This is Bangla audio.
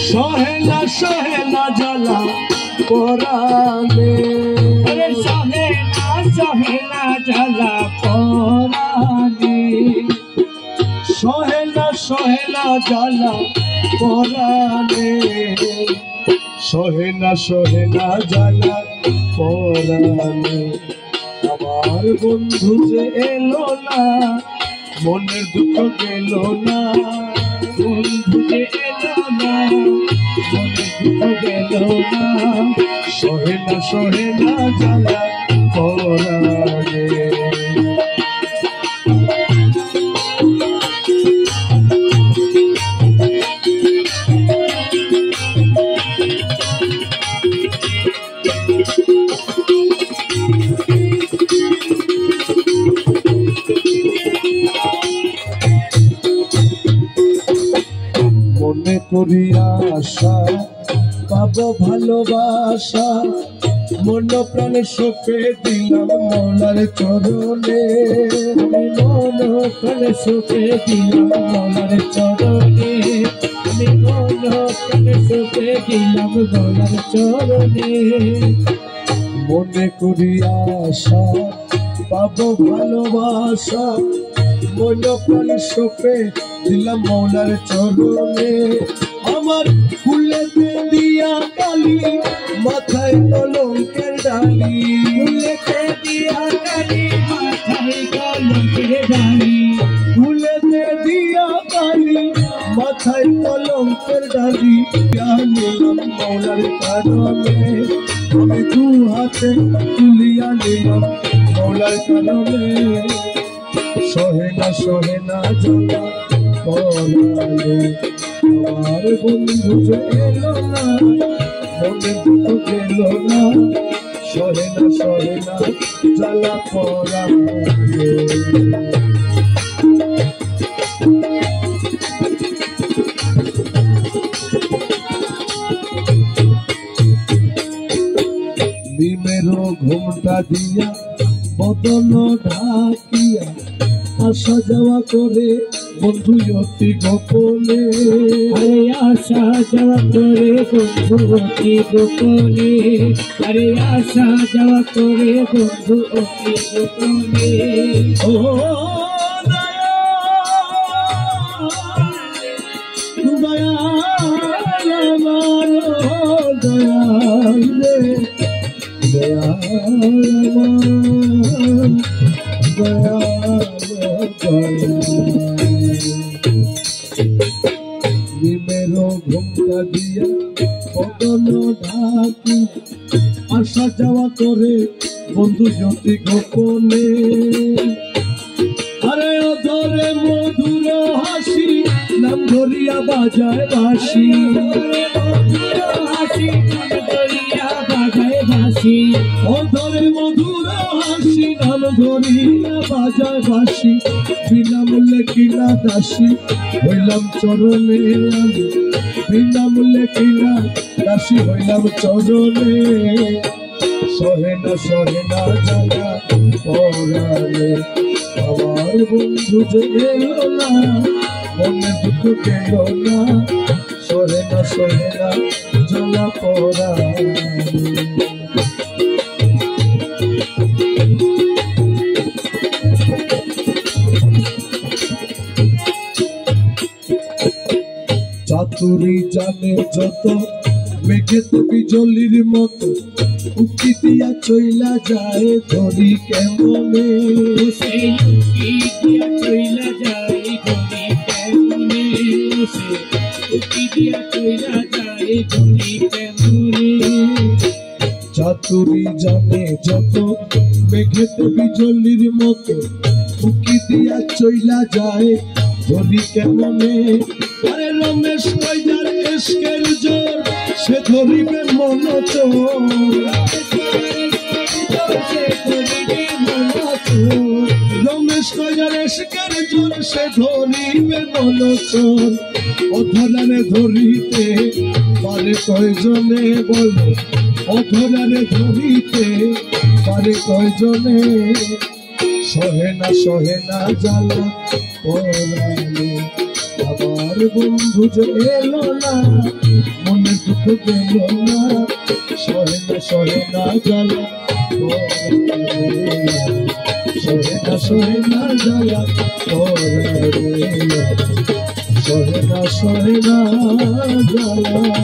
সহে না জ্বালা পরাণে সহে না জ্বালা পরাণে সহে না জ্বালা পরাণে সহে না জ্বালা পরাণে আমার বন্ধু যে এলো না মনের দুঃখ গেল না বন্ধু যে এলো না মনের দুঃখ গেল না সহে না জ্বালা পরাণে মনে করি আশা পাবো ভালোবাসা মন প্রাণে সঁপে দিলাম মৌলার চরণে মন প্রাণে সঁপে দিলাম মৌলার চরণে মন প্রাণে সঁপে দিলাম মৌলার চরণে মনে করি আশা পাবো ভালোবাসা মন প্রাণে সঁপে দিলাম মৌলার চরণে আমার ফুলেতে দিয়া কালি মাথায় কলঙ্কের ডালি ফুলেতে দিয়া কালি মাথায় কলঙ্কের ডালি ফুলেতে দিয়া কালি মাথায় কলঙ্কের ডালি নিলাম মৌলার কারণে আমি দু হাতে তুলিয়া নিলাম মৌলার কারণে সহে না জ্বালা পরাণে আমার বন্ধু যে এলো না মনে দুঃখ গেল না সহে না জ্বালা পরাণে নিমেরো ঘুমটা দিয়া বদন ঢাকিয়া আসা যাওয়া করে বন্ধু অতি গোপনে আরে আসা যাওয়া করে বন্ধু অতি গোপনে আরে আসা যাওয়া করে বন্ধু অতি গোপনে ও দয়াল আমার দয়াল রে নিমেরো ঘুমটা দিয়া বদন ঢাকি আসা যাওয়া করে বন্ধু জ্যোতি গোপনে আরে ধরে মধুর হাসি নাম ধরিয়া বাজায় বাঁশি হাসি ধরিয়া বাজায় বাঁশি ধরে মধুর হাসি নাম ধরিয়া বাজায় বাঁশি বিনামূল্যে কিনা দাসী হইলাম চরণে আমি বিনামূল্যে কিনা দাসী হইলাম চরণে সহে না জ্বালা পরাণে আমার বন্ধু যে এলো না মনে দুঃখ গেল না সহে না জ্বালা পরাণে চাতুরি জানে যত মেঘেতে বিজলির মতো উকি দিয়া চইলা যায় ধরি কেমনে সেই উকি দিয়া চইলা যায় ধরি কেমনে সে উকি দিয়া চইলা যায় ধরি কেমনে চাতুরি জানে যত মেঘেতে বিজলির মতো উকি দিয়া চইলা যায় ধরি কেমনে আরে রমেশ কইজার এসকের জোর সে ধরিবে মন চোর রমেশ কইজার এসকের জোর সে ধরিবে মন চোর অধরারে ধরিতে পারে কয়জনে বলো অধরারে ধরিতে পারে কয়জনে সহে না জ্বালা পরাণে আমার আমার বন্ধু যে এলো না মনে দুঃখ গেল না সহে না জ্বালা সহে না জ্বালা সহে না জ্বালা